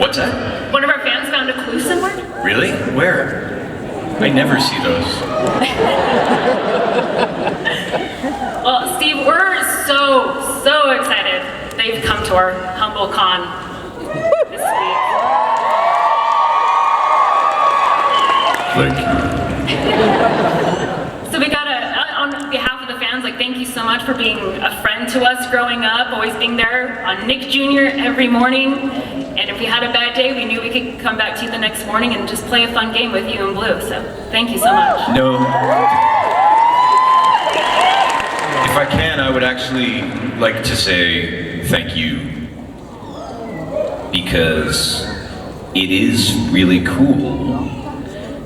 What's that? One of our fans found a clue somewhere. Really? Where? I never see those. Well, Steve, we're so excited they've come to our humble con this week. Thank you. So we gotta, on behalf of the fans, thank you so much for being a friend to us growing up, always being there on Nick Jr. every morning. And if we had a bad day, we knew we could come back to you the next morning and just play a fun game with you in blue. So thank you so much. No. If I can, I would actually like to say thank you. Because it is really cool.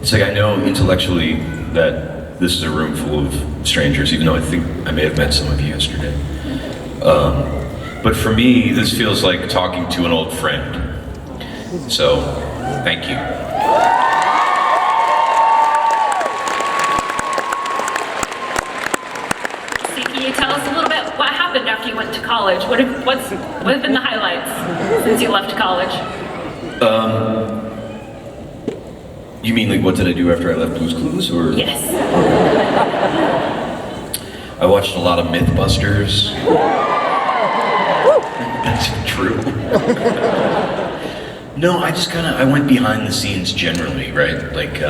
It's like I know intellectually that this is a room full of strangers, even though I think I may have met some of you yesterday. But for me, this feels like talking to an old friend. So, thank you. So can you tell us a little bit what happened after you went to college? What have been the highlights since you left college? You mean like what did I do after I left Blue's Clues, or? Yes. I watched a lot of Mythbusters. That's true. No, I just I went behind the scenes generally, right? Like,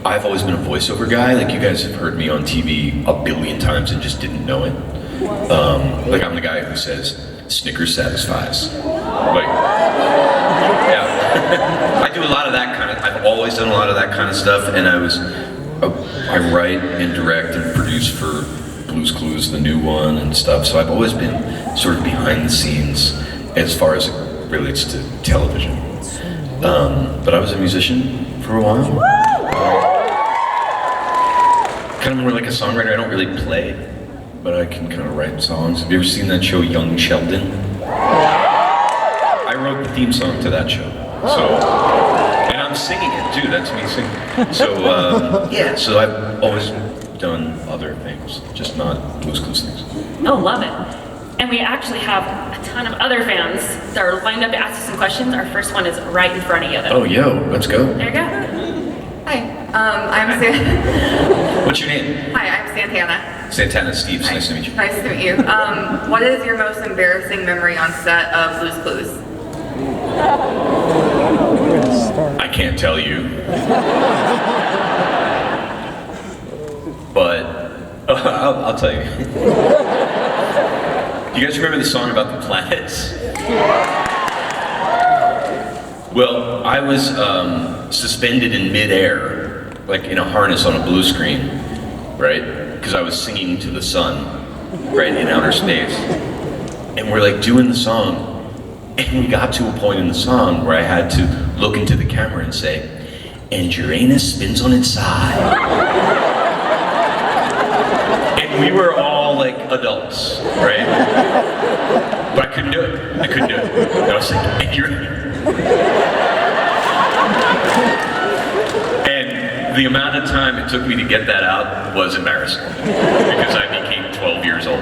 I've always been a voiceover guy. Like, you guys have heard me on TV a billion times and just didn't know it. Like, I'm the guy who says, Snickers satisfies. Like, yeah. I do a lot of that I've always done a lot of that kind of stuff, and I write and direct and produce for Blue's Clues, the new one, and stuff. So I've always been sort of behind the scenes as far as it relates to television. But I was a musician for a while. Kind of more like a songwriter. I don't really play, but I can kind of write songs. Have you ever seen that show, Young Sheldon? I wrote the theme song to that show. So, and I'm singing it too. That's me singing. So yeah. So I've always done other things, just not Blue's Clues things. Oh, love it. And we actually have a ton of other fans that are lined up to ask you some questions. Our first one is right in front of you, though. Oh, yo, let's go. There you go. Hi, I'm What's your name? Hi, I'm Santana. Santana Steve. Nice to meet you. Nice to meet you. What is your most embarrassing memory on set of Blue's Clues? I can't tell you. But I'll tell you. You guys remember the song about the planets? Well, I was suspended in midair, like in a harness on a blue screen, right? Because I was singing to the sun, right, in outer space. And we're like doing the song, and we got to a point in the song where I had to look into the camera and say, "And Uranus spins on its side." And we were all like adults, right? But I couldn't do it. I couldn't do it. And I was like, and the amount of time it took me to get that out was embarrassing because I became 12 years old.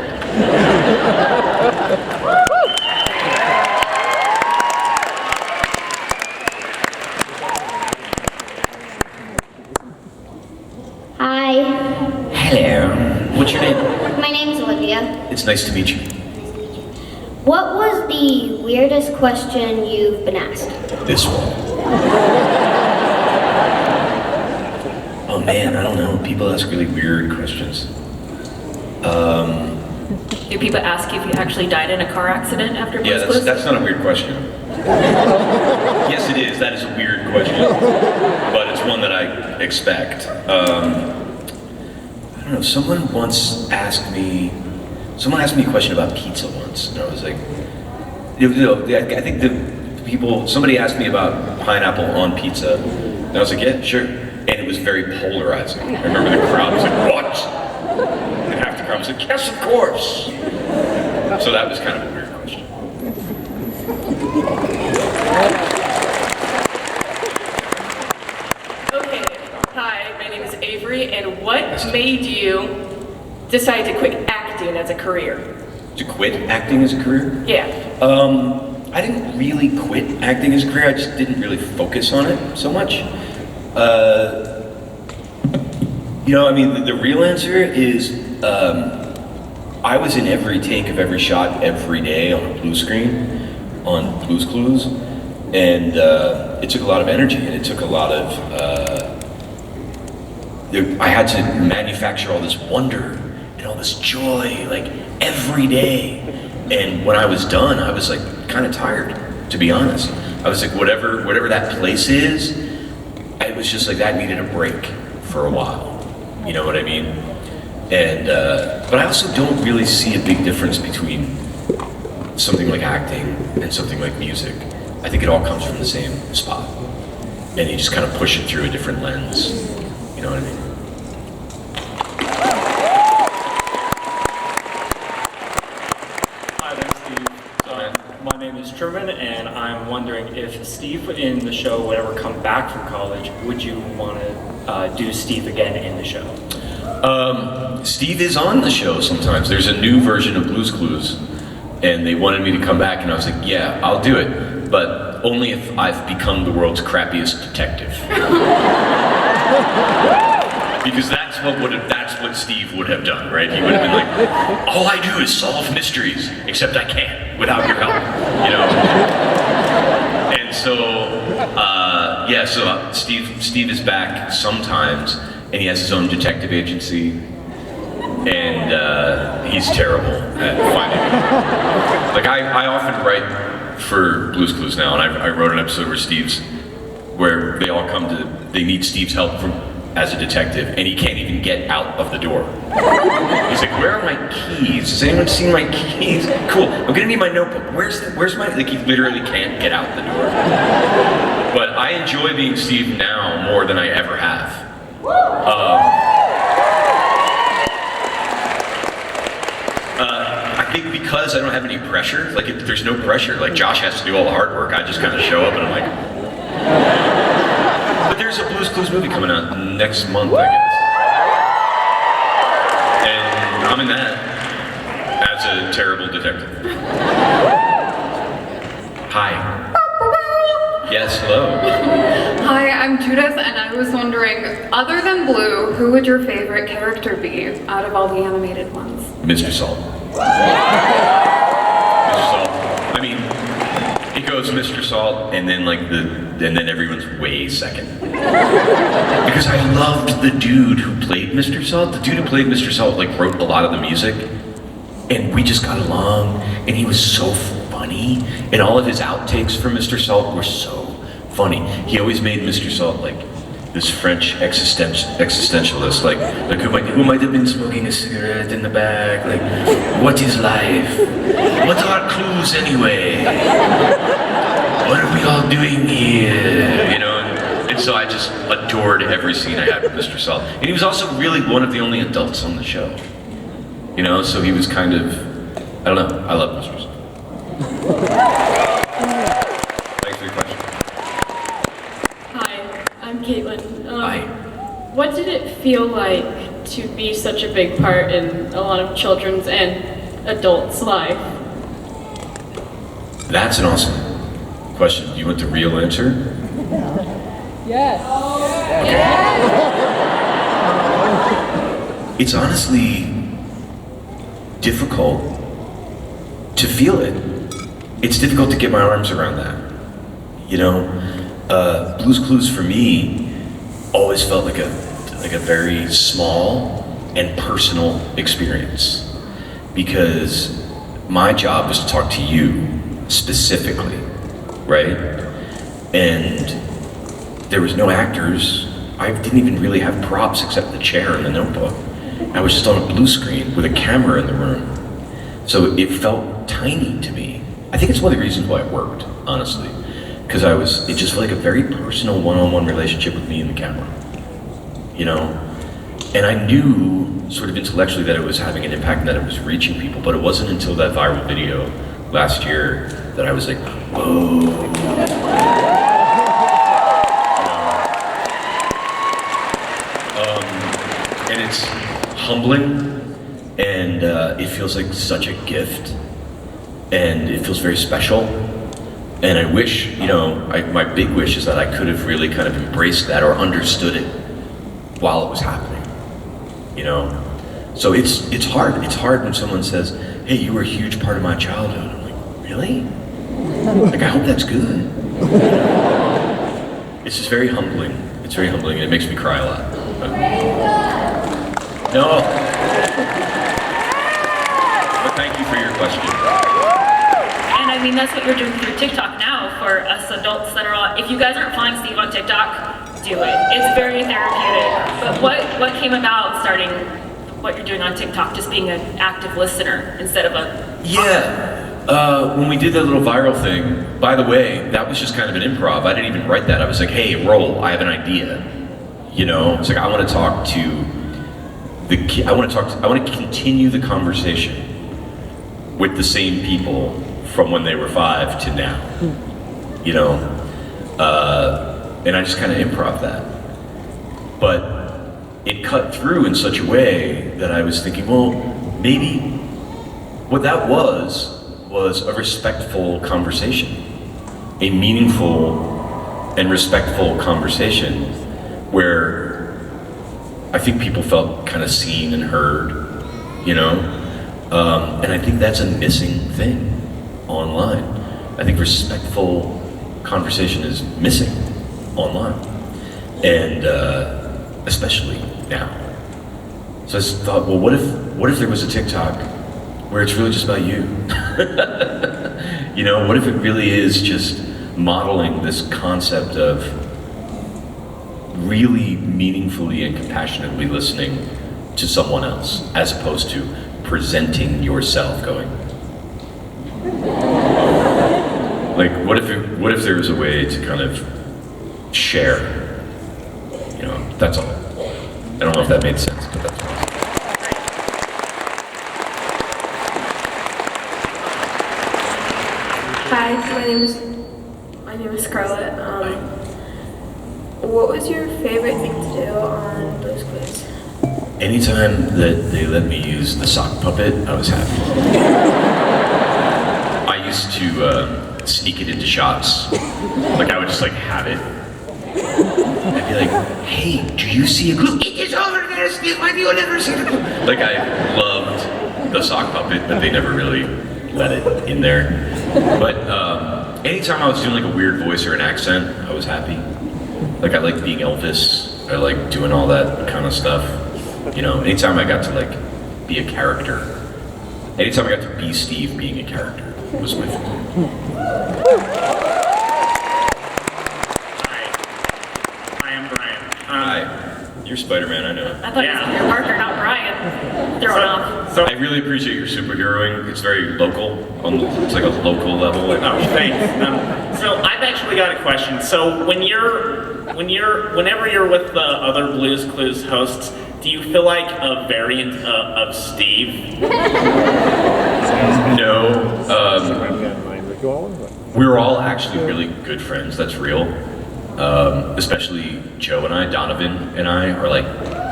Hi, Hello. What's your name? my name's Olivia. It's nice to meet you. What was the weirdest question you've been asked? This one. Oh man, I don't know. People ask really weird questions. Do people ask you if you actually died in a car accident after Blue's Yeah, Clues? that's not a weird question. Yes, it is. That is a weird question, but it's one that I expect. I don't know. Someone asked me a question about pizza once, and I was like, I think somebody asked me about pineapple on pizza, and I was like, yeah, sure. And it was very polarizing. I remember the crowd was like, what? And half the crowd was like, yes, of course. So that was kind of a weird question. Okay, hi, my name is Avery, and what made you decide to quit acting as a career? To quit acting as a career? Yeah. I didn't really quit acting as a career. I just didn't really focus on it so much. You know, I mean, the real answer is I was in every take of every shot every day on a blue screen on Blue's Clues, and it took a lot of energy, and it took a lot of. I had to manufacture all this wonder and all this joy, like every day. And when I was done, I was like kind of tired, to be honest. I was like, whatever that place is, it was just like that needed a break for a while. You know what I mean? And but I also don't really see a big difference between something like acting and something like music. I think it all comes from the same spot, and you just kind of push it through a different lens. You know what I mean? Hi there, Steve. My name is Truman, and I'm wondering if Steve in the show would ever come back from college, would you want to do Steve again in the show? Steve is on the show sometimes. There's a new version of Blue's Clues, and they wanted me to come back, and I was like, yeah, I'll do it, but only if I've become the world's crappiest detective. Because that's what Steve would have done, right? He would have been like, all I do is solve mysteries, except I can't without your help, you know? And so, Steve is back sometimes, and he has his own detective agency, and he's terrible at finding me. Like, I often write for Blue's Clues now, and I wrote an episode where they all come to, they need Steve's help as a detective, and he can't even get out of the door. He's like, where are my keys? Has anyone seen my keys? Cool, I'm gonna need my notebook. Where's my, like, he literally can't get out the door. But I enjoy being Steve now more than I ever have. I think because I don't have any pressure, like there's no pressure, like Josh has to do all the hard work, I just kind of show up and I'm like... But there's a Blue's Clues movie coming out next month, I guess. And I'm in that as a terrible detective. Hi. Yes, hello. Hi, I'm Judith, and I was wondering, other than Blue, who would your favorite character be out of all the animated ones? Mr. Salt. Mr. Salt. I mean, it goes Mr. Salt, and then and then everyone's way second. Because I loved the dude who played Mr. Salt. The dude who played Mr. Salt like wrote a lot of the music, and we just got along, and he was so funny, and all of his outtakes from Mr. Salt were so funny. He always made Mr. Salt like this French existentialist, like who might have been smoking a cigarette in the back, like, what is life? What are clues anyway? What are we all doing here? You know, and so I just adored every scene I had with Mr. Salt. And he was also really one of the only adults on the show. You know, so he was kind of, I don't know, I love Mr. Salt. Thanks for your question. Hi, I'm Caitlin. Hi. What did it feel like to be such a big part in a lot of children's and adults' life? That's an awesome question. Do you want the real answer? Yes. It's honestly difficult to feel it. It's difficult to get my arms around that. You know, Blue's Clues for me always felt like a very small and personal experience, because my job was to talk to you specifically, right? And there was no actors. I didn't even really have props except the chair and the notebook. I was just on a blue screen with a camera in the room. So it felt tiny to me. I think it's one of the reasons why it worked, honestly. Because it just felt like a very personal one-on-one relationship with me and the camera. You know? And I knew sort of intellectually that it was having an impact and that it was reaching people, but it wasn't until that viral video last year that I was like, whoa. And it's humbling, and it feels like such a gift, and it feels very special. And I wish, my big wish is that I could have really kind of embraced that or understood it while it was happening, So it's hard. It's hard when someone says, hey, you were a huge part of my childhood. I'm like, really? Like, I hope that's good. It's just very humbling. It's very humbling, and it makes me cry a lot. No. But thank you for your question. And I mean, that's what you're doing through TikTok now for us adults that are on. If you guys aren't following Steve on TikTok, do it. It's very therapeutic. But what came about starting what you're doing on TikTok, just being an active listener instead of a... Yeah. When we did that little viral thing, by the way, that was just kind of an improv. I didn't even write that. I was like, hey, roll, I have an idea. It's like, I want to talk to I want to continue the conversation with the same people from when they were 5 to now, and I just kind of improv that. But it cut through in such a way that I was thinking, well, maybe what that was a respectful conversation, a meaningful and respectful conversation where I think people felt kind of seen and heard, and I think that's a missing thing online. I think respectful conversation is missing online, and especially now. So I just thought, well, what if there was a TikTok where it's really just about you? What if it really is just modeling this concept of really meaningfully and compassionately listening to someone else, as opposed to presenting yourself going, like, what if there was a way to kind of share? That's all. I don't know if that made sense, but that's all. Hi, my name is Scarlett. What was your favorite thing to do on Blue's Clues? Anytime that they let me use the sock puppet, I was happy. I used to sneak it into shots. Like, I would just have it. I'd be like, hey, do you see a clue? It is over there, Steve. Why do you never see the clue? Like, I loved the sock puppet, but they never really let it in there. But anytime I was doing like a weird voice or an accent, I was happy. Like, I liked being Elvis. I liked doing all that kind of stuff. Anytime I got to be a character, anytime I got to be Steve being a character was my favorite. Hi, I am Brian. Hi, you're Spider-Man, I know. I thought it was Peter Parker, not Brian. Thrown off. So I really appreciate your superheroing. It's very local. It's like a local level. Oh, thanks. So I've actually got a question. So whenever you're with the other Blue's Clues hosts, do you feel like a variant of Steve? No. We're all actually really good friends. That's real. Especially Joe and I, Donovan and I are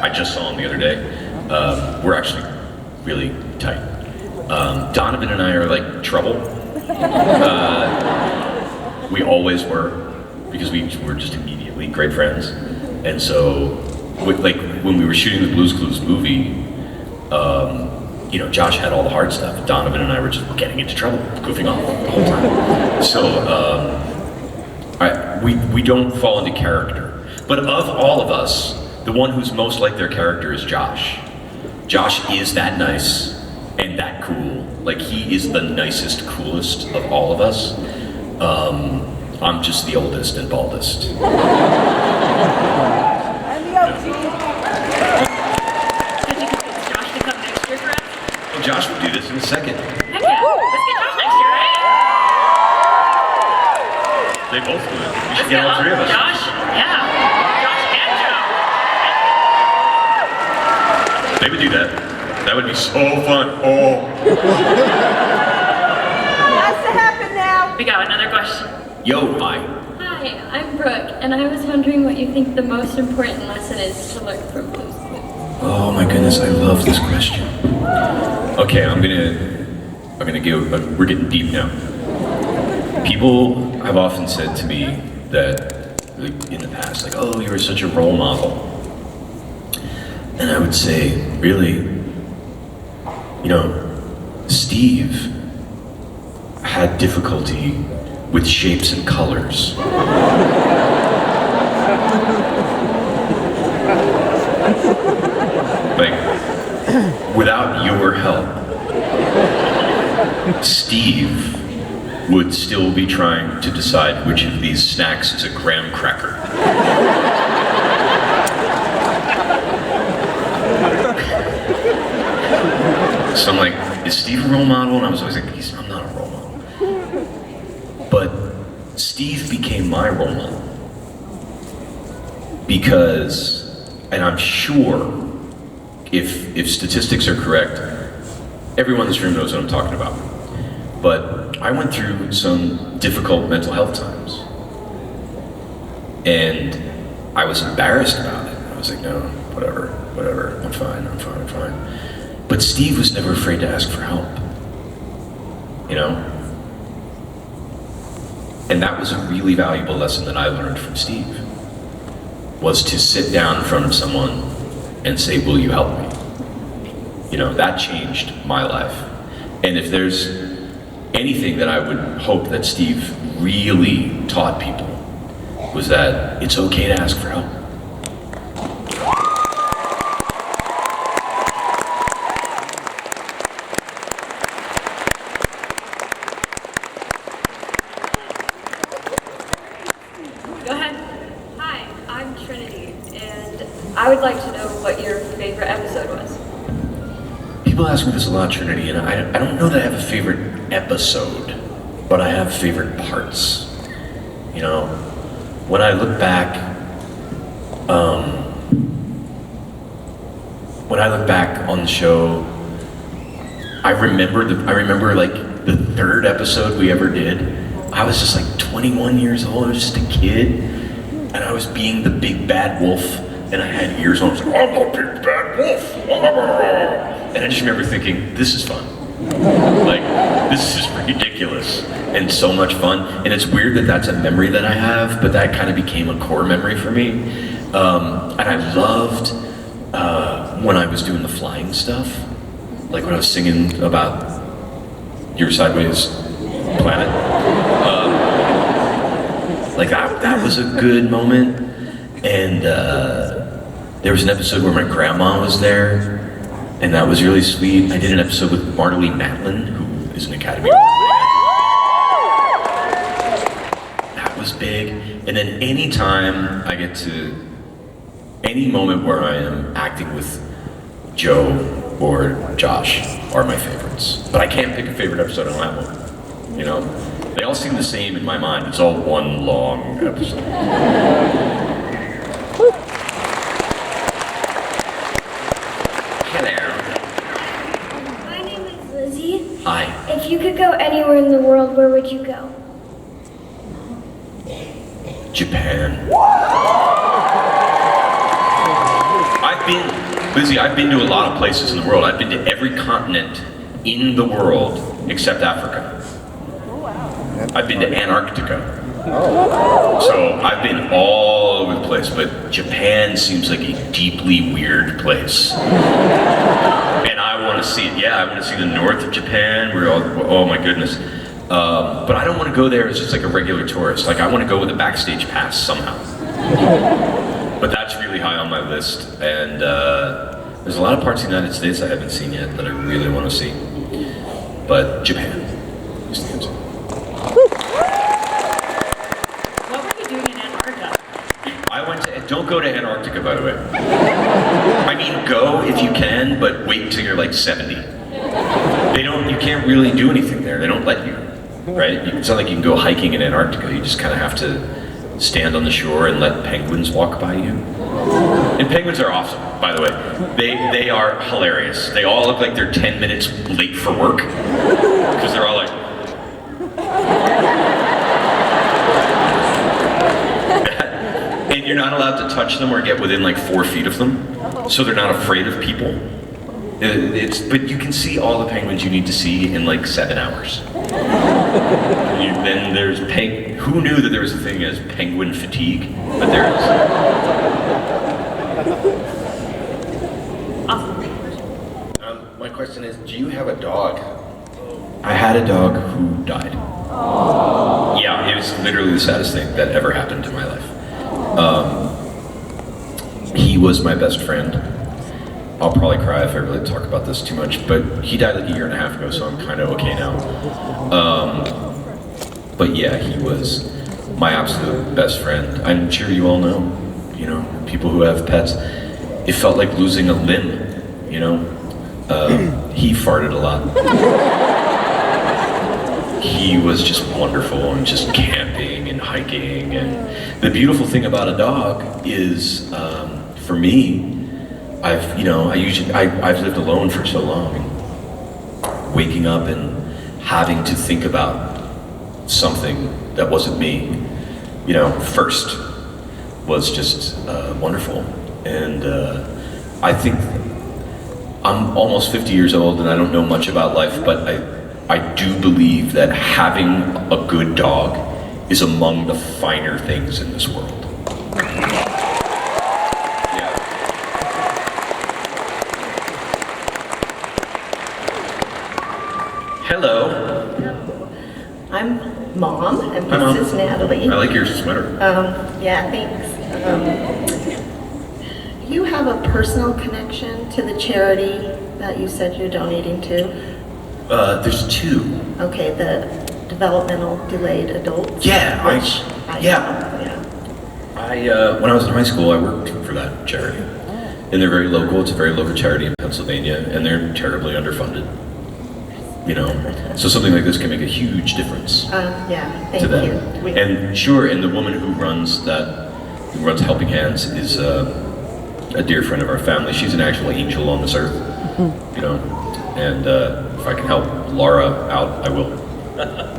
I just saw him the other day. We're actually really tight. Donovan and I are trouble. We always were, because we were just immediately great friends. And so, when we were shooting the Blue's Clues movie, Josh had all the hard stuff. Donovan and I were just getting into trouble, goofing off the whole time. So, we don't fall into character. But of all of us, the one who's most like their character is Josh. Josh is that nice and that cool. He is the nicest, coolest of all of us. I'm just the oldest and baldest. Did you get Josh to come next year for us? Oh, Josh will do this in a second. Heck yeah. Let's get Josh next year, right? They both do it. We should Let's get all three of us. Josh, yeah. Josh and Joe. They would do that. That would be so fun. Oh. What's to happen now? We got another question. Yo, hi. Hi, I'm Brooke, and I was wondering what you think the most important lesson is to learn from Blue's Clues. Oh my goodness, I love this question. Okay, I'm gonna give. We're getting deep now. People have often said to me that, like, in the past, like, oh, you were such a role model. And I would say, really, you know, Steve had difficulty with shapes and colors. Like, without your help, Steve would still be trying to decide which of these snacks is a graham cracker. So I'm like, is Steve a role model? And I was always like, I'm not a role model. But Steve became my role model. Because, and I'm sure, if statistics are correct, everyone in this room knows what I'm talking about. But I went through some difficult mental health times. And I was embarrassed about it. I was like, no, whatever, I'm fine. But Steve was never afraid to ask for help, you know? And that was a really valuable lesson that I learned from Steve, was to sit down in front of someone and say, will you help me? You know, that changed my life. And if there's anything that I would hope that Steve really taught people, was that it's okay to ask for help. Go ahead. Hi, I'm Trinity, and I would like to know what your favorite episode was. People ask me this a lot, Trinity, and I don't know that I have a favorite episode, but I have favorite parts. You know, when I look back, on the show, I remember like the third episode we ever did. I was just like 21 years old. I was just a kid, and I was being the big bad wolf, and I had ears on. I was like, I'm a big bad wolf. And I just remember thinking, this is fun. Like, this is ridiculous and so much fun. And it's weird that that's a memory that I have, but that kind of became a core memory for me. And I loved when I was doing the flying stuff, like when I was singing about your sideways planet. Like that was a good moment. And there was an episode where my grandma was there, and that was really sweet. I did an episode with Marley Matlin, who is an Academy Award winner. That was big. And then any moment where I am acting with Joe or Josh are my favorites. But I can't pick a favorite episode on that one. You know, they all seem the same in my mind. It's all one long episode. My name is Lizzie. Hi. If you could go anywhere in the world, where would you go? Japan. I've been to a lot of places in the world. I've been to every continent in the world except Africa. I've been to Antarctica. So I've been all over the place, but Japan seems like a deeply weird place. And I want to see it. Yeah, I want to see the north of Japan. Oh my goodness. But I don't want to go there as just like a regular tourist. Like I want to go with a backstage pass somehow. But that's really high on my list. And there's a lot of parts of the United States I haven't seen yet that I really want to see. But Japan is the answer. What were you doing in Antarctica? Don't go to Antarctica, by the way. I mean, go if you can, but wait till you're like 70. You can't really do anything there. They don't let you, right? It's not like you can go hiking in Antarctica. You just kind of have to stand on the shore and let penguins walk by you. And penguins are awesome, by the way. They are hilarious. They all look like they're 10 minutes late for work, because they're all like, and you're not allowed to touch them or get within like 4 feet of them, so they're not afraid of people. But you can see all the penguins you need to see in like 7 hours. Then there's who knew that there was a thing as penguin fatigue? But there is. My question is, do you have a dog? I had a dog who died. Yeah, it was literally the saddest thing that ever happened in my life. He was my best friend. I'll probably cry if I really talk about this too much, but he died like a year and a half ago, so I'm kind of okay now. But yeah, he was my absolute best friend. I'm sure you all know, people who have pets. It felt like losing a limb, He farted a lot. He was just wonderful and just camping and hiking. And the beautiful thing about a dog is, for me, I've lived alone for so long, and waking up and having to think about something that wasn't me, first was just wonderful. And I think I'm almost 50 years old and I don't know much about life, but I do believe that having a good dog is among the finer things in this world. Hello. I'm Mom, and Hi, Mom. this is Natalie. I like your sweater. Yeah, thanks. You have a personal connection to the charity that you said you're donating to? There's two. Okay, the developmental delayed adults? Yeah, Yeah. when I was in high school, I worked for that charity. And they're very local. It's a very local charity in Pennsylvania, and they're terribly underfunded. So something like this can make a huge difference Yeah, to thank them. you. And sure, and the woman who runs Helping Hands is a dear friend of our family. She's an actual angel on this earth, And if I can help Laura out, I will.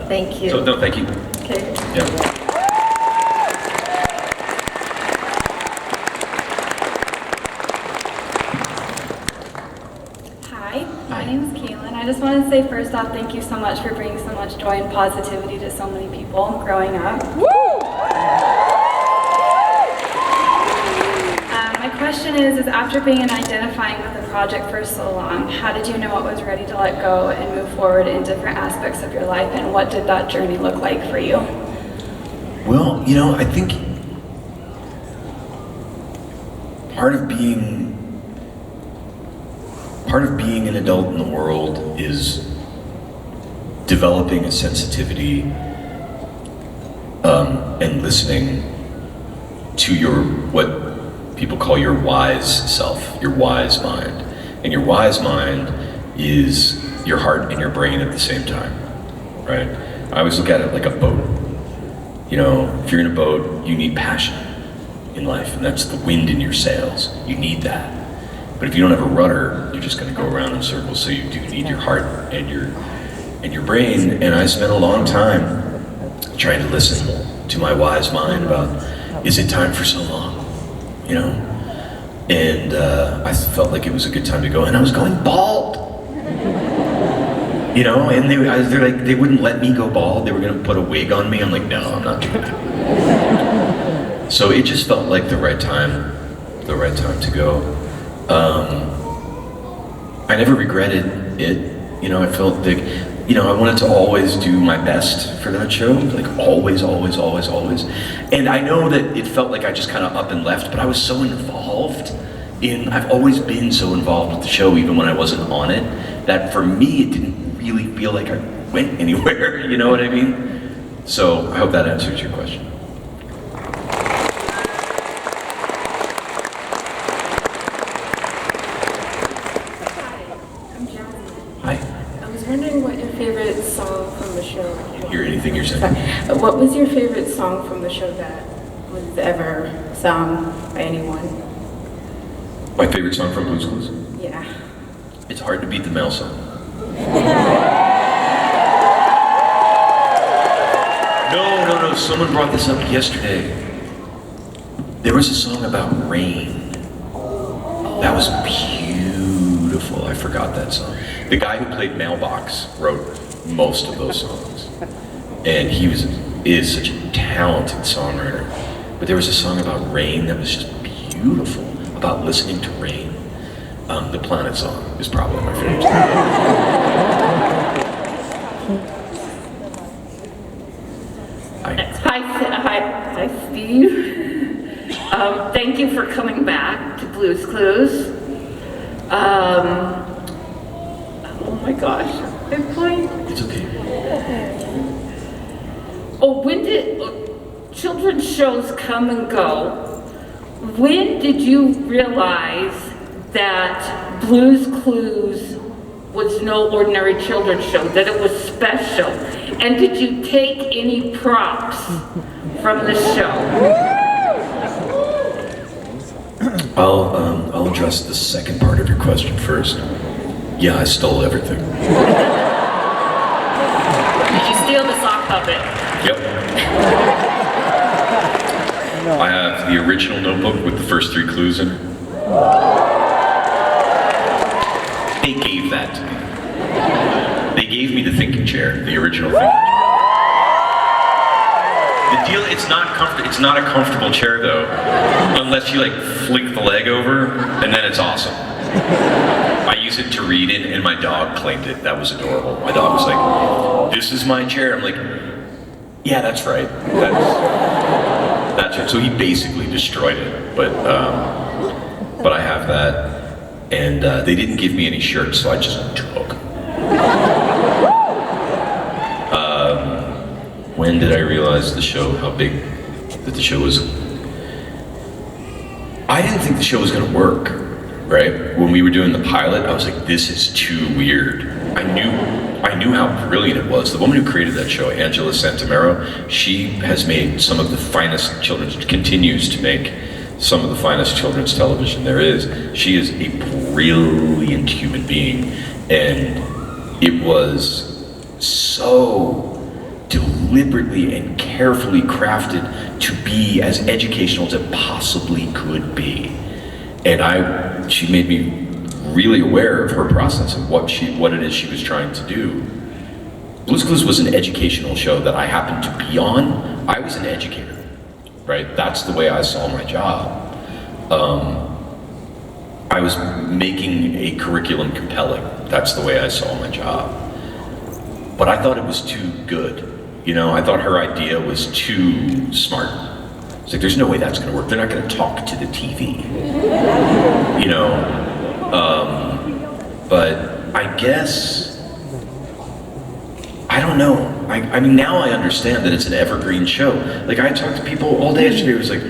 Thank you. So no, thank you. Okay. Yeah. Hi, my name is Kaylin. I just wanted to say first off, thank you so much for bringing so much joy and positivity to so many people growing up. My question is after being and identifying with the project for so long, how did you know it was ready to let go and move forward in different aspects of your life, and what did that journey look like for you? Well, I think part of being an adult in the world is developing a sensitivity and listening to what people call your wise self, your wise mind. And your wise mind is your heart and your brain at the same time, right? I always look at it like a boat. If you're in a boat, you need passion in life, and that's the wind in your sails. You need that. But if you don't have a rudder, you're just going to go around in circles. So you do need your heart and your brain. And I spent a long time trying to listen to my wise mind about, is it time for so long? And I felt like it was a good time to go, and I was going bald. And they're like, they wouldn't let me go bald. They were going to put a wig on me. I'm like, no, I'm not doing that. So it just felt like the right time to go. I never regretted it. I felt like, I wanted to always do my best for that show, like always. And I know that it felt like I just kind of up and left, but I was so involved I've always been so involved with the show, even when I wasn't on it, that for me, it didn't really feel like I went anywhere, you know what I mean? So I hope that answers your question. Hi. I was wondering what your favorite song from the show. I can't hear anything you're saying. What was your favorite song from the show that was ever sung by anyone? My favorite song from Blue's Clues? Yeah. It's Hard to Beat the Mel song. No, someone brought this up yesterday. There was a song about rain. That was beautiful. I forgot that song. The guy who played Mailbox wrote most of those songs. and is such a talented songwriter. But there was a song about rain that was just beautiful, about listening to rain. The Planet song is probably my favorite song. Hi, Steve. Thank you for coming back to Blue's Clues. Oh my gosh, I'm playing. It's okay. Oh, when did children's shows come and go? When did you realize that Blue's Clues was no ordinary children's show, that it was special? And did you take any props from the show? I'll address the second part of your question first. Yeah, I stole everything. Did you steal the sock puppet? Yep. I have the original notebook with the first 3 clues in it. They gave that to me. They gave me the thinking chair, the original thinking chair. The deal, it's not a comfortable chair though, unless you like flick the leg over, and then it's awesome. I use it to read in, and my dog claimed it. That was adorable. My dog was like, "This is my chair." I'm like, "Yeah, that's right. That's right." So he basically destroyed it, but I have that, and they didn't give me any shirts, so I just took. When did I realize how big that the show was? I didn't think the show was gonna work, right? When we were doing the pilot, I was like, this is too weird. I knew how brilliant it was. The woman who created that show, Angela Santamero, she has made some of the finest continues to make some of the finest children's television there is. She is a brilliant human being, and it was so deliberately and carefully crafted to be as educational as it possibly could be. And she made me really aware of her process and what it is she was trying to do. Blue's Clues was an educational show that I happened to be on. I was an educator, right? That's the way I saw my job. I was making a curriculum compelling. That's the way I saw my job. But I thought it was too good. You know, I thought her idea was too smart. It's like, there's no way that's gonna work. They're not gonna talk to the TV. You know? But I guess, I don't know. I mean, now I understand that it's an evergreen show. Like, I talked to people all day yesterday, it was like,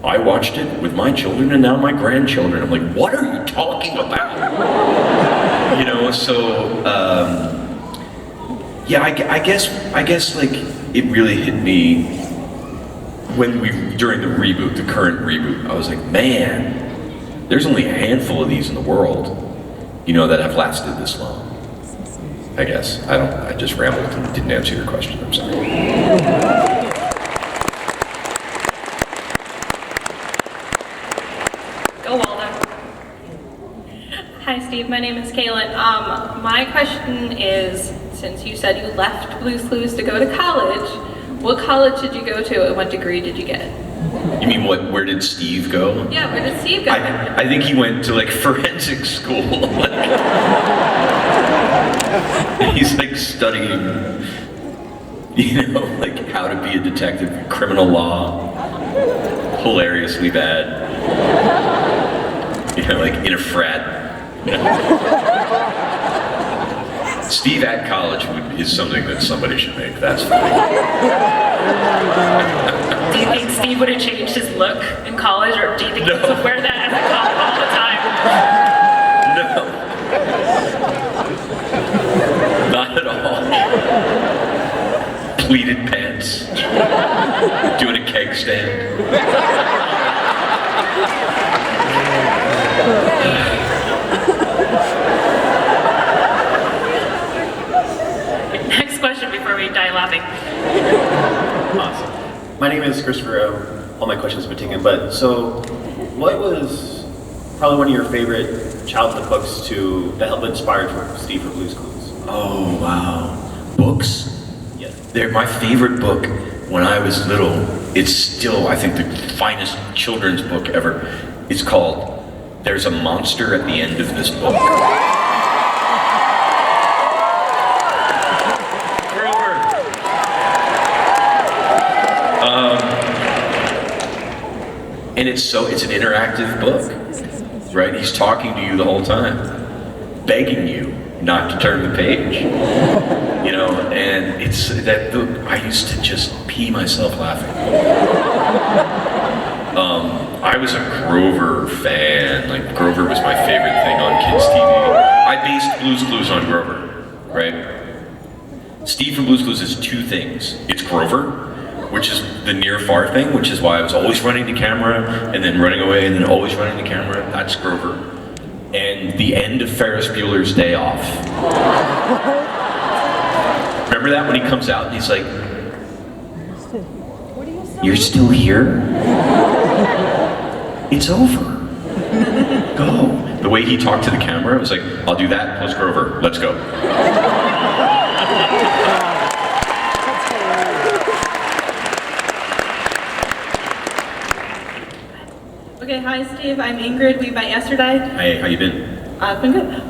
I watched it with my children and now my grandchildren. I'm like, what are you talking about? You know, so, yeah, I guess like it really hit me during the current reboot. I was like, man, there's only a handful of these in the world, you know, that have lasted this long. I guess. I just rambled and didn't answer your question, I'm sorry. Go, Waldo. Hi, Steve. My name is Kaylin. My question is, since you said you left Blue's Clues to go to college, what college did you go to and what degree did you get? You mean where did Steve go? Yeah, where did Steve go? I think he went to like forensic school. He's like studying, you know, like how to be a detective, criminal law, hilariously bad. You know, like in a frat. Steve at college is something that somebody should make. That's funny. Do you think Steve would have changed his look in college, or do you think he would wear that as a cop all the time? No. Not at all. Pleated pants. Doing a keg stand. Next question before we die laughing. Awesome. My name is Christopher. All my questions have been taken, but so what was probably one of your favorite childhood books that helped inspire Steve for Blue's Clues? Oh, wow. Books? Yes. They're my favorite book when I was little. It's still, I think, the finest children's book ever. It's called There's a Monster at the End of This Book. Grover. And it's an interactive book, right? He's talking to you the whole time, begging you not to turn the page. You know, and it's that book, I used to just pee myself laughing. I was a Grover fan. Like, Grover was my favorite thing on kids' TV. I based Blue's Clues on Grover, right? Steve from Blue's Clues is two things. It's Grover, which is the near-far thing, which is why I was always running to camera, and then running away, and then always running to camera. That's Grover. And the end of Ferris Bueller's Day Off. Remember that when he comes out and he's like, "You're still here? It's over. Go." The way he talked to the camera, it was like, "I'll do that plus Grover. Let's go." Okay, hi Steve, I'm Ingrid. We met yesterday. Hey, how you been? I've been good.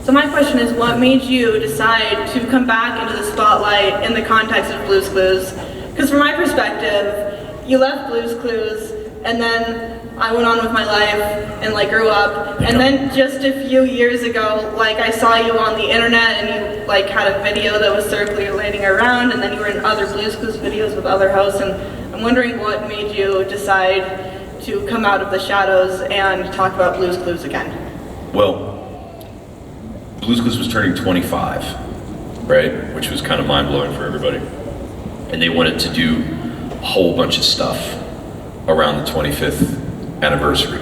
So my question is, what made you decide to come back into the spotlight in the context of Blue's Clues? Because from my perspective, you left Blue's Clues, and then I went on with my life and like grew up, and then just a few years ago, like I saw you on the internet and you like had a video that was circulating around, and then you were in other Blue's Clues videos with other hosts, and I'm wondering what made you decide to come out of the shadows and talk about Blue's Clues again. Well, Blue's Clues was turning 25, right? Which was kind of mind-blowing for everybody. And they wanted to do a whole bunch of stuff around the 25th anniversary.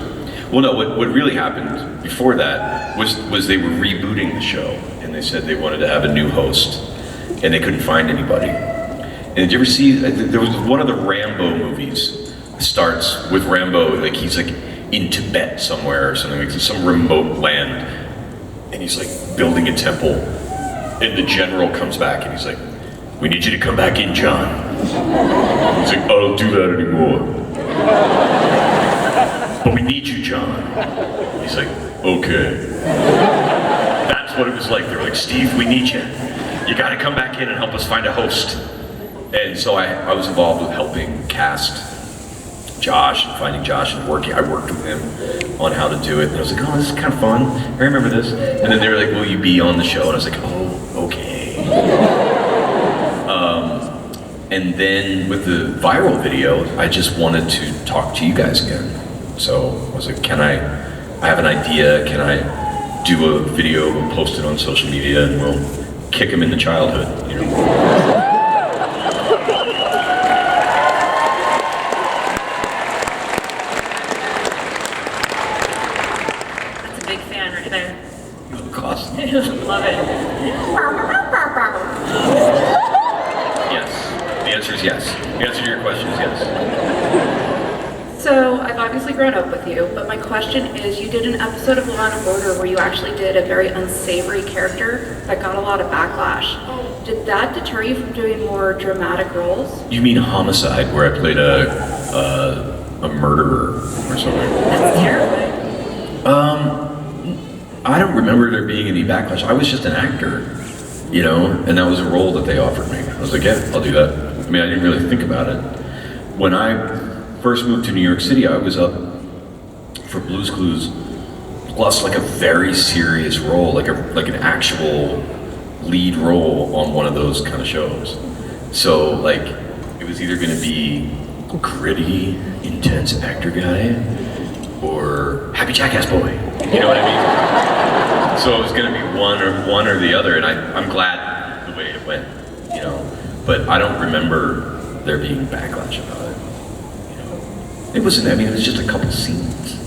Well, no, what really happened before that was they were rebooting the show, and they said they wanted to have a new host, and they couldn't find anybody. And did you ever see, there was one of the Rambo movies starts with Rambo, like he's like in Tibet somewhere or something, like some remote land, and he's like building a temple, and the general comes back and he's like, "We need you to come back in, John." He's like, "I don't do that anymore." "But we need you, John." He's like, "Okay." That's what it was like. They were like, "Steve, we need you. You gotta come back in and help us find a host." And so I was involved with helping cast Josh, finding Josh and I worked with him on how to do it. And I was like, "Oh, this is kind of fun. I remember this." And then they were like, "Will you be on the show?" And I was like, "Oh, okay." And then with the viral video, I just wanted to talk to you guys again. So I was like, I have an idea. Can I do a video, we'll post it on social media, and we'll kick him into childhood, you know? Love it. Yes. The answer is yes. The answer to your question is yes. So I've obviously grown up with you, but my question is, you did an episode of Law & Order where you actually did a very unsavory character that got a lot of backlash. Did that deter you from doing more dramatic roles? You mean Homicide, where I played a murderer or something? That's terrifying. I don't remember there being any backlash. I was just an actor, you know, and that was a role that they offered me. I was like, yeah, I'll do that. I mean, I didn't really think about it. When I first moved to New York City, I was up for Blue's Clues, plus like a very serious role, like an actual lead role on one of those kind of shows. So like, it was either going to be gritty, intense actor guy, or happy jackass boy. You know what I mean? So it was going to be one or the other, and I'm glad the way it went, you know. But I don't remember there being backlash about it. You know, it wasn't. I mean, it was just a couple scenes.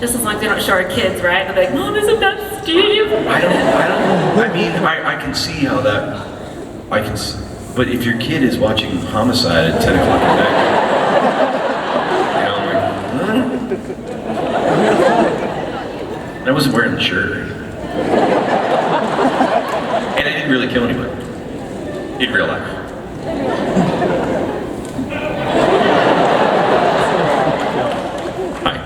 Just as long as they don't show our kids, right? They're like, "Mom, isn't that Steve?" I mean, I can see how that. I can. But if your kid is watching Homicide at 10 o'clock at night. I wasn't wearing the shirt. really kill anybody in real life. Hi.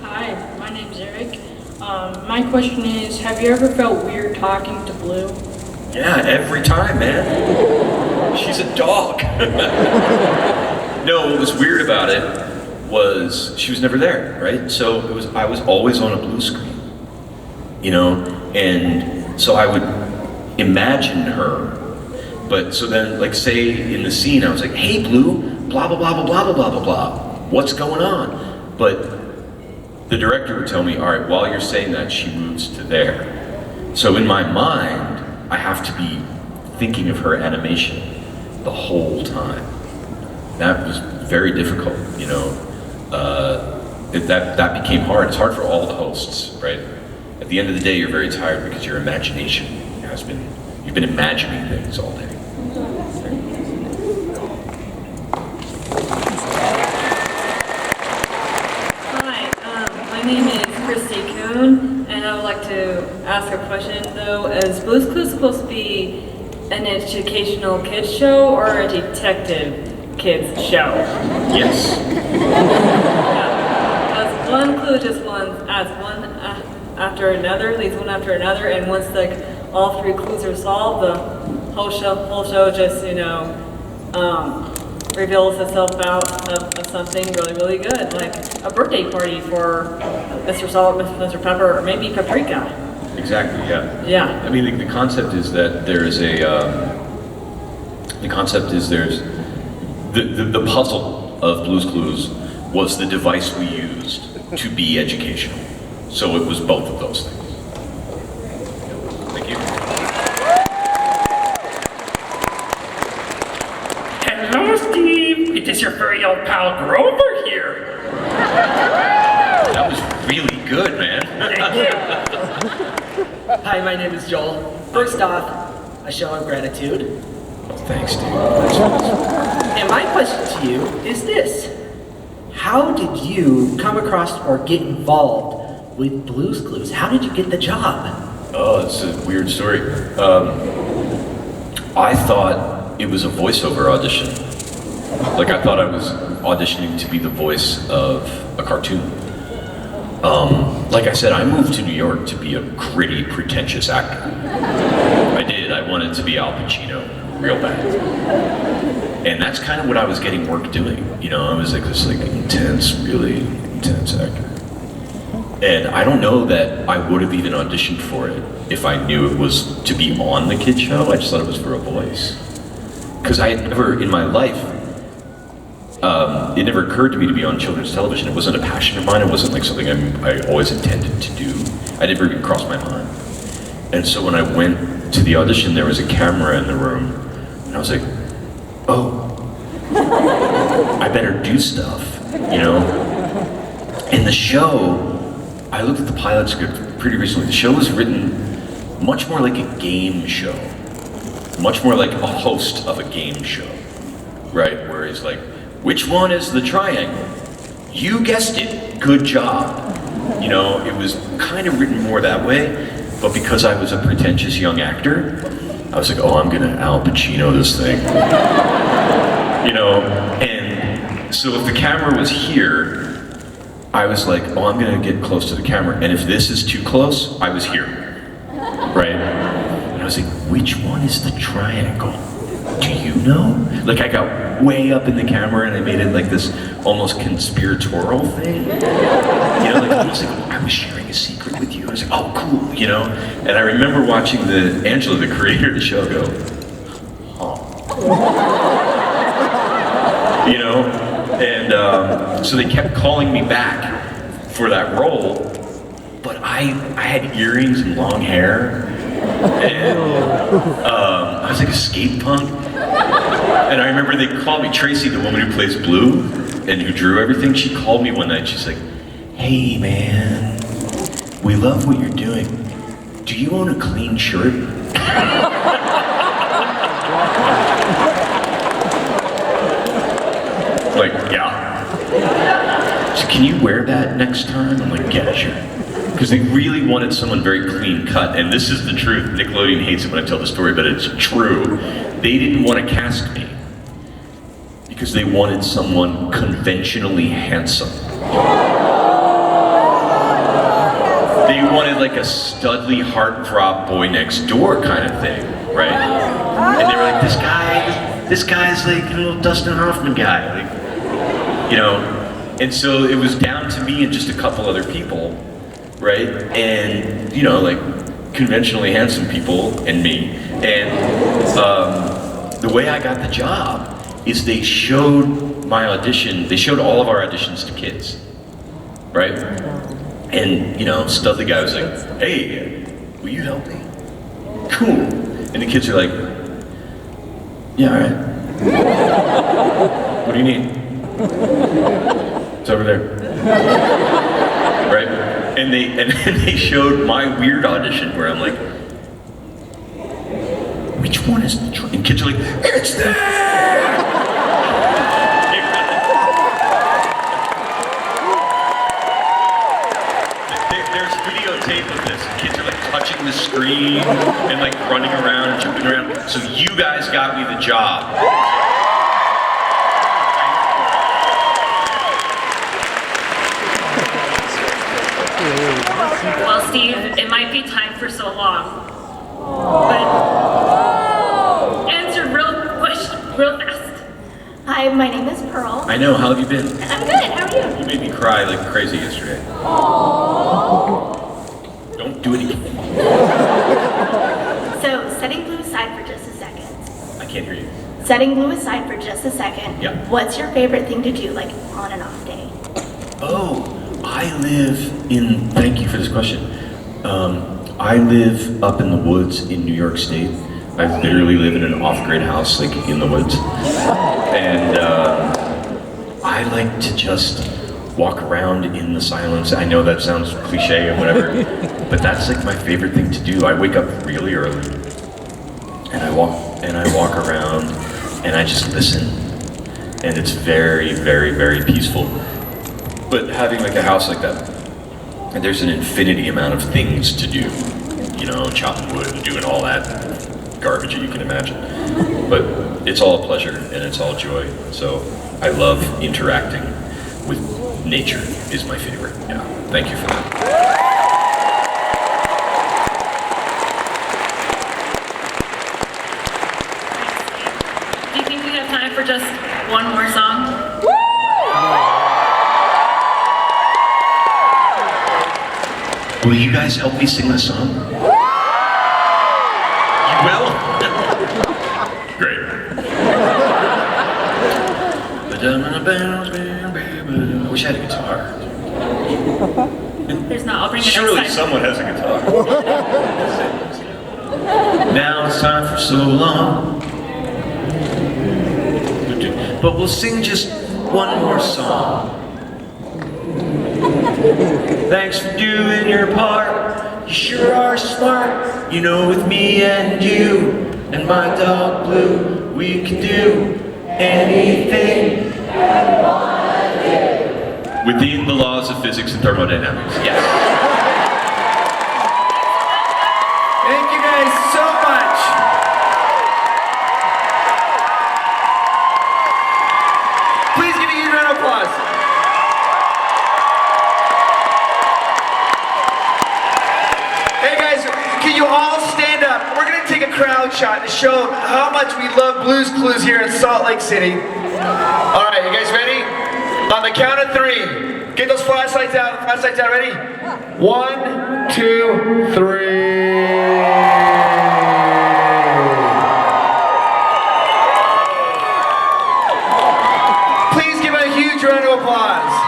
Hi, my name's Eric. My question is, have you ever felt weird talking to Blue? Yeah, every time, man. She's a dog. No, what was weird about it was she was never there, right? So I was always on a blue screen, you know, and so I would imagine her. But so then, like, say in the scene, I was like, "Hey, Blue, blah blah blah blah blah blah blah blah blah. What's going on?" But the director would tell me, "All right, while you're saying that, she moves to there." So in my mind, I have to be thinking of her animation the whole time. That was very difficult, you know. That became hard. It's hard for all the hosts, right? At the end of the day, you're very tired because your imagination you've been imagining things all day. Hi, my name is Christy Kuhn, and I would like to ask a question though. Is Blue's Clues supposed to be an educational kids show or a detective kids show? Yes. Because one clue just adds one after another, leads one after another, and once like all three clues are solved, the whole show just, you know, reveals itself out of something really, really good, like a birthday party for Mr. Salt, Mr. Pepper, or maybe Paprika. Exactly, yeah. Yeah. I mean, the concept is that there's the puzzle of Blue's Clues was the device we used to be educational. So it was both of those things. Thank you. Hello, Steve. It is your very old pal Grover here. That was really good, man. Thank you. Hi, my name is Joel. First off, a show of gratitude. Thanks, Steve. And my question to you is this. How did you come across or get involved with Blue's Clues? How did you get the job? Oh, it's a weird story. I thought it was a voiceover audition. Like, I thought I was auditioning to be the voice of a cartoon. Like I said, I moved to New York to be a gritty, pretentious actor. I did. I wanted to be Al Pacino real bad. And that's kind of what I was getting work doing. You know, I was like this intense, really intense actor. And I don't know that I would have even auditioned for it if I knew it was to be on the kid show. I just thought it was for a voice. Because I had never, in my life, it never occurred to me to be on children's television. It wasn't a passion of mine. It wasn't like something I always intended to do. I never even crossed my mind. And so when I went to the audition, there was a camera in the room. And I was like, oh, I better do stuff, you know? And the show, I looked at the pilot script pretty recently. The show was written much more like a game show, much more like a host of a game show, right? Where he's like, which one is the triangle? You guessed it, good job. You know, it was kind of written more that way, but because I was a pretentious young actor, I was like, oh, I'm gonna Al Pacino this thing. You know, and so if the camera was here, I was like, oh, I'm gonna get close to the camera, and if this is too close, I was here, right? And I was like, which one is the triangle? Do you know? Like, I got way up in the camera and I made it like this almost conspiratorial thing. You know, like, I was like, I was sharing a secret with you. I was like, oh, cool, you know? And I remember watching Angela, the creator of the show, go, you know? And so they kept calling me back for that role, but I had earrings and long hair, and I was like a skate punk. And I remember they called me, Tracy, the woman who plays Blue and who drew everything, she called me one night, she's like, hey man, we love what you're doing. Do you own a clean shirt? Like, yeah. So can you wear that next time? I'm like, yeah, sure. because they really wanted someone very clean cut. And this is the truth. Nickelodeon hates it when I tell the story, but it's true. They didn't want to cast me because they wanted someone conventionally handsome. They wanted like a studly heartthrob boy next door kind of thing, right? And they were like, this guy's like a little Dustin Hoffman guy, like, you know. And so it was down to me and just a couple other people, right? And you know, like conventionally handsome people and me. And the way I got the job is they showed my audition. They showed all of our auditions to kids, right? And, you know, Studley guy was like, hey, will you help me? Cool. And the kids are like, yeah, all right. What do you need? It's over there. Right? And they showed my weird audition where I'm like, which one is the and kids are like, it's there! There's videotape of this. Kids are like touching the screen and like running around and jumping around. So you guys got me the job. Well, Steve, it might be time for so long, but answer real fast. Hi, my name is Pearl. I know, how have you been? I'm good, how are you? You made me cry like crazy yesterday. Don't do it again. So, setting blue aside for just a second. I can't hear you. Setting blue aside for just a second. Yeah. What's your favorite thing to do, like on and off day? Oh, I live in, thank you for this question. I live up in the woods in New York State. I literally live in an off-grid house, like in the woods. And I like to just walk around in the silence. I know that sounds cliche or whatever, but that's like my favorite thing to do. I wake up really early and I walk around and I just listen. And it's very, very, very peaceful. But having like a house like that, and there's an infinity amount of things to do, you know, chopping wood and doing all that garbage that you can imagine. But it's all a pleasure and it's all joy. So I love interacting with nature is my favorite. Yeah, thank you for that. Do you think we have time for just one more song? Will you guys help me sing this song? You will? Great. I wish I had a guitar. There's not, I'll bring it Surely next time. someone has a guitar. Now it's time for so long. But we'll sing just one more song. Thanks for doing your part. You sure are smart. You know, with me and you and my dog Blue, we can do anything I wanna do. Within the laws of physics and thermodynamics. Yes. Thank you guys so much. Please give a huge round of applause. Hey guys, can you all stand up? We're gonna take a crowd shot to show how much we love Blues Clues here in Salt Lake City. All right, you guys ready? On the count of 3, get those flashlights out. Flashlights out, ready? 1, 2, 3. Please give a huge round of applause.